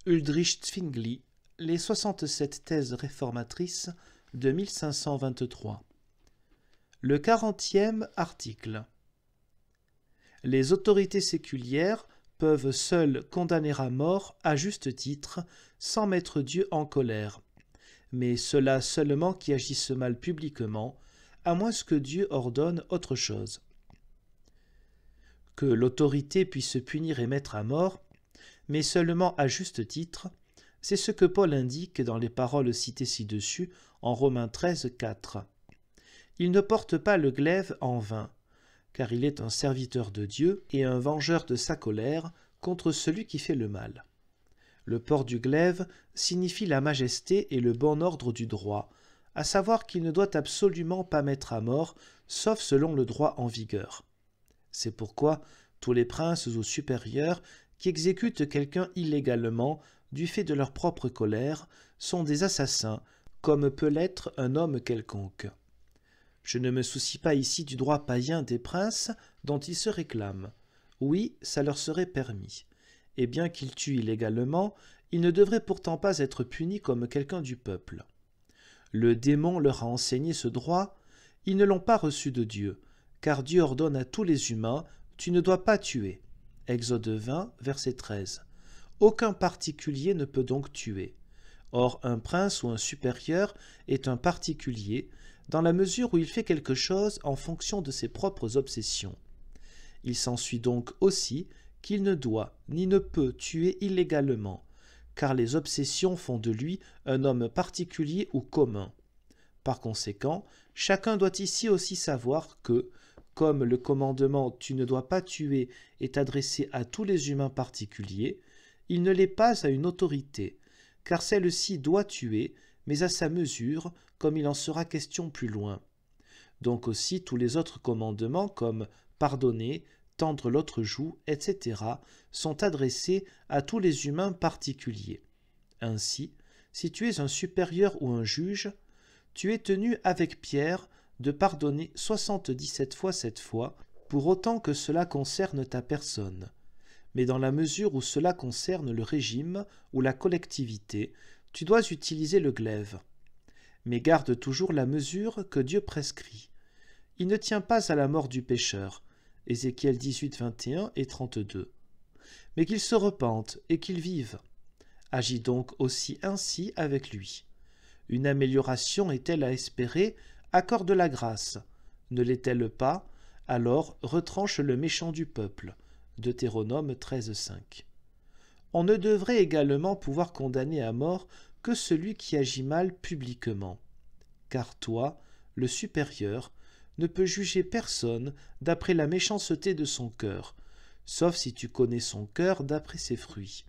Ulrich Zwingli, les 67 thèses réformatrices de 1523. Le 40e article. Les autorités séculières peuvent seules condamner à mort à juste titre, sans mettre Dieu en colère, mais ceux-là seulement qui agissent mal publiquement, à moins que Dieu ordonne autre chose. Que l'autorité puisse punir et mettre à mort, mais seulement à juste titre, c'est ce que Paul indique dans les paroles citées ci-dessus en Romains 13, 4. Il ne porte pas le glaive en vain, car il est un serviteur de Dieu et un vengeur de sa colère contre celui qui fait le mal. Le port du glaive signifie la majesté et le bon ordre du droit, à savoir qu'il ne doit absolument pas mettre à mort, sauf selon le droit en vigueur. C'est pourquoi tous les princes ou supérieurs qui exécutent quelqu'un illégalement du fait de leur propre colère sont des assassins, comme peut l'être un homme quelconque. Je ne me soucie pas ici du droit païen des princes dont ils se réclament. Oui, ça leur serait permis. Et bien qu'ils tuent illégalement, ils ne devraient pourtant pas être punis comme quelqu'un du peuple. Le démon leur a enseigné ce droit, ils ne l'ont pas reçu de Dieu, car Dieu ordonne à tous les humains « Tu ne dois pas tuer ». Exode 20, verset 13. Aucun particulier ne peut donc tuer. Or, un prince ou un supérieur est un particulier, dans la mesure où il fait quelque chose en fonction de ses propres obsessions. Il s'ensuit donc aussi qu'il ne doit ni ne peut tuer illégalement, car les obsessions font de lui un homme particulier ou commun. Par conséquent, chacun doit ici aussi savoir que, comme le commandement « tu ne dois pas tuer » est adressé à tous les humains particuliers, il ne l'est pas à une autorité, car celle-ci doit tuer, mais à sa mesure, comme il en sera question plus loin. Donc aussi tous les autres commandements comme « pardonner », « tendre l'autre joue », etc., sont adressés à tous les humains particuliers. Ainsi, si tu es un supérieur ou un juge, tu es tenu avec Pierre de pardonner 77 fois 7 fois, pour autant que cela concerne ta personne. Mais dans la mesure où cela concerne le régime ou la collectivité, tu dois utiliser le glaive. Mais garde toujours la mesure que Dieu prescrit. Il ne tient pas à la mort du pécheur, Ézéchiel 18, 21 et 32. Mais qu'il se repente et qu'il vive. Agis donc aussi ainsi avec lui. Une amélioration est-elle à espérer? Accorde la grâce. Ne l'est-elle pas? Alors retranche le méchant du peuple. Deutéronome 13, 5. On ne devrait également pouvoir condamner à mort que celui qui agit mal publiquement. Car toi, le supérieur, ne peux juger personne d'après la méchanceté de son cœur, sauf si tu connais son cœur d'après ses fruits.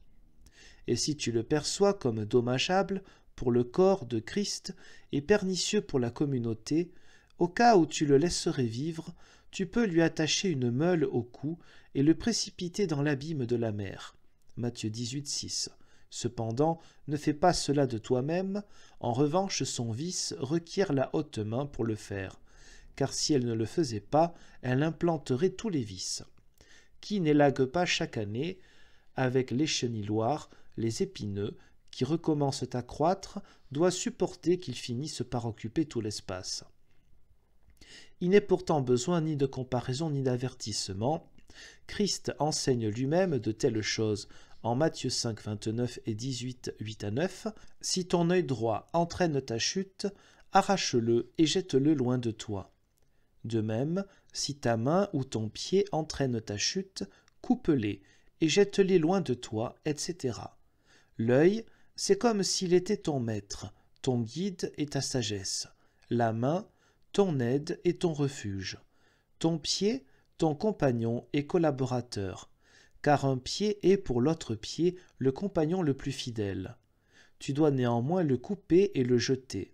Et si tu le perçois comme dommageable pour le corps de Christ et pernicieux pour la communauté, au cas où tu le laisserais vivre, tu peux lui attacher une meule au cou et le précipiter dans l'abîme de la mer. Matthieu 18, 6. Cependant, ne fais pas cela de toi-même, en revanche son vice requiert la haute main pour le faire, car si elle ne le faisait pas, elle implanterait tous les vices. Qui n'élague pas chaque année, avec les chenilloirs, les épineux, qui recommencent à croître, doit supporter qu'ils finissent par occuper tout l'espace. Il n'est pourtant besoin ni de comparaison ni d'avertissement. Christ enseigne lui-même de telles choses en Matthieu 5, 29 et 18, 8 à 9. « Si ton œil droit entraîne ta chute, arrache-le et jette-le loin de toi. De même, si ta main ou ton pied entraîne ta chute, coupe-les et jette-les loin de toi, etc. » L'œil, c'est comme s'il était ton maître, ton guide et ta sagesse. La main, ton aide et ton refuge. Ton pied, ton compagnon et collaborateur, car un pied est pour l'autre pied le compagnon le plus fidèle. Tu dois néanmoins le couper et le jeter.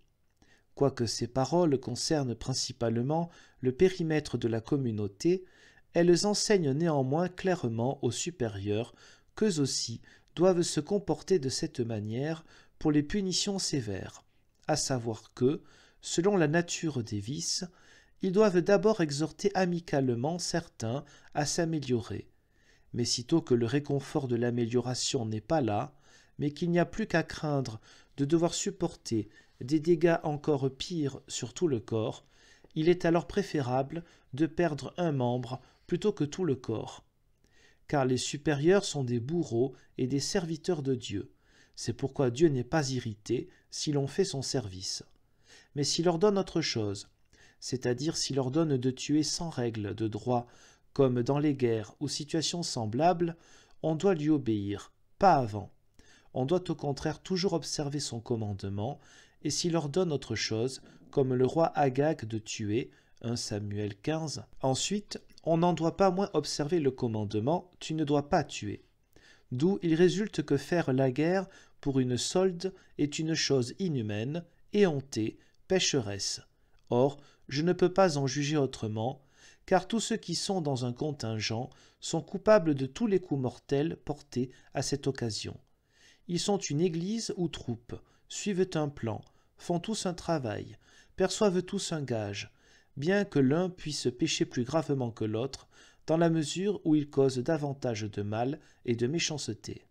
Quoique ces paroles concernent principalement le périmètre de la communauté, elles enseignent néanmoins clairement aux supérieurs qu'eux aussi doivent se comporter de cette manière pour les punitions sévères, à savoir que, selon la nature des vices, ils doivent d'abord exhorter amicalement certains à s'améliorer. Mais sitôt que le réconfort de l'amélioration n'est pas là, mais qu'il n'y a plus qu'à craindre de devoir supporter des dégâts encore pires sur tout le corps, il est alors préférable de perdre un membre plutôt que tout le corps. Car les supérieurs sont des bourreaux et des serviteurs de Dieu. C'est pourquoi Dieu n'est pas irrité si l'on fait son service. Mais s'il ordonne autre chose, c'est-à-dire s'il ordonne de tuer sans règle de droit, comme dans les guerres ou situations semblables, on doit lui obéir, pas avant. On doit au contraire toujours observer son commandement, et s'il ordonne autre chose, comme le roi Agag de tuer, 1 Samuel 15, ensuite, on n'en doit pas moins observer le commandement, tu ne dois pas tuer. D'où il résulte que faire la guerre pour une solde est une chose inhumaine, éhontée, pécheresse. Or, je ne peux pas en juger autrement, car tous ceux qui sont dans un contingent sont coupables de tous les coups mortels portés à cette occasion. Ils sont une église ou troupe, suivent un plan, font tous un travail, perçoivent tous un gage, bien que l'un puisse pécher plus gravement que l'autre, dans la mesure où il cause davantage de mal et de méchanceté.